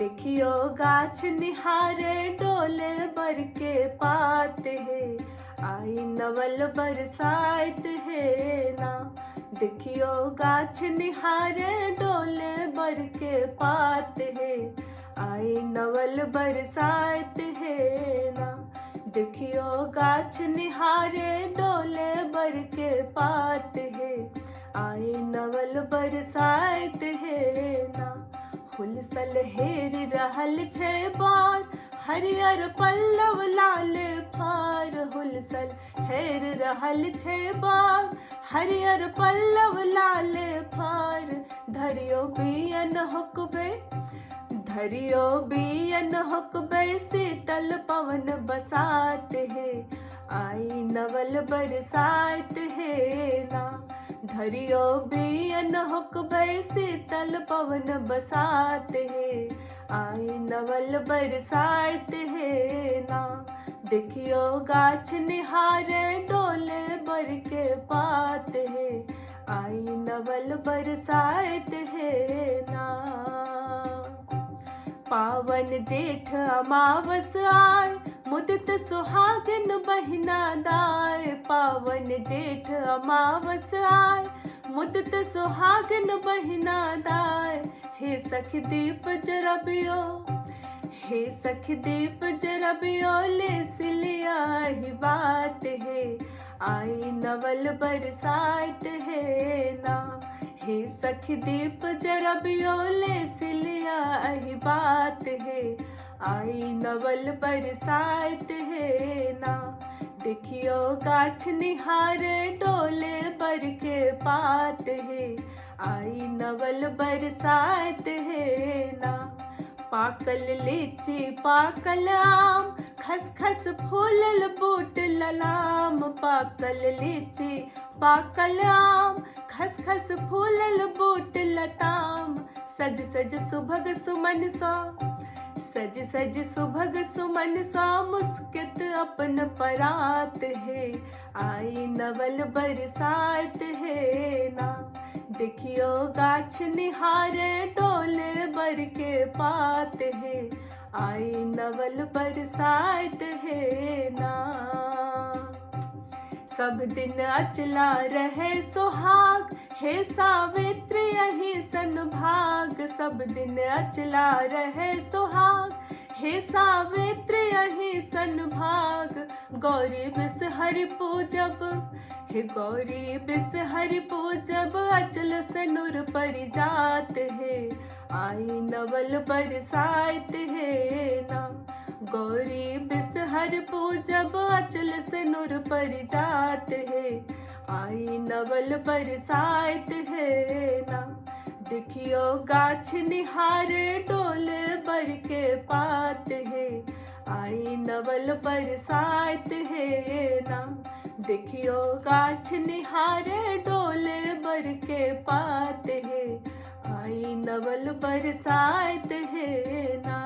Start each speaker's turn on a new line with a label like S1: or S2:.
S1: देखियो गाछ निहारे डोले बर के पात है, आई नवल बरसात है ना। देखियो गाछ निहारे डोले बर के पात है, आई नवल बरसात है ना। देखियो गाछ निहारे डोले बर के पात है, आई नवल बरसात है ना। हुलसल हेर रहल छै बार, हरियर पल्लव लाल फार। हुलसल हेर रहल छै बार, हरियर पल्लव लाल फार। धरियो बियन हुकबे, धरियो बियन हुकबे, शीतल पवन बसात है, आई नवल बरसात है ना। धरियो बियन हुकबे, शीतल पवन बसात है, आई नवल बरसात है ना। देखियो गाछ निहारे डोले बर के पात है, आई नवल बरसात है ना। पावन जेठ अमावस आय, मुदित सुहागिन बहिना दाय। पावन जेठ अमावस आय, मुदित सुहागिन बहिना दाय। हे सखी दीप जरबियो, हे सखी दीप जरबियो, ले सिलिया ही बात है, आई नवल बरसात है ना। हे सखी दीप जरबियो, ले सिलिया ही बात है, आई नवल बरसात है ना। देखियो गाछ निहारे डोले बर के पात है, आई नवल बरसात है ना। पाकल लीची पाकल आम, खसखस फूलल बूट ललाम। पाकल लीची पाकल आम, खसखस फूलल बूट लताम। सज सज सुभग सुमन सा, सज सज सुभग सुमन सा, मुस्कित अपन परात है, आई नवल बरसात है ना। देखियो गाछ निहारे डोले बर के पात है, आई नवल बरसात है ना। सब दिन अचला रहे सुहाग, हे सावित्री यही सन भाग। सब दिन अचला रहे सुहाग, हे सावित्री यही सन भाग। गौरी बिस हरि पूजब, हे गौरी बिस हरि पूजब, अचल से नूर परिजात है, आई नवल बरसात है ना। गौरी बिस हरि पूजब, अचल से नूर परिजात है, आई नवल बरसात है ना। देखियो गाछ निहारे डोले बर के पात है, आई नवल बरसात है ना। देखियो गाछ निहारे डोले बर के पात है, आई नवल बरसात है ना।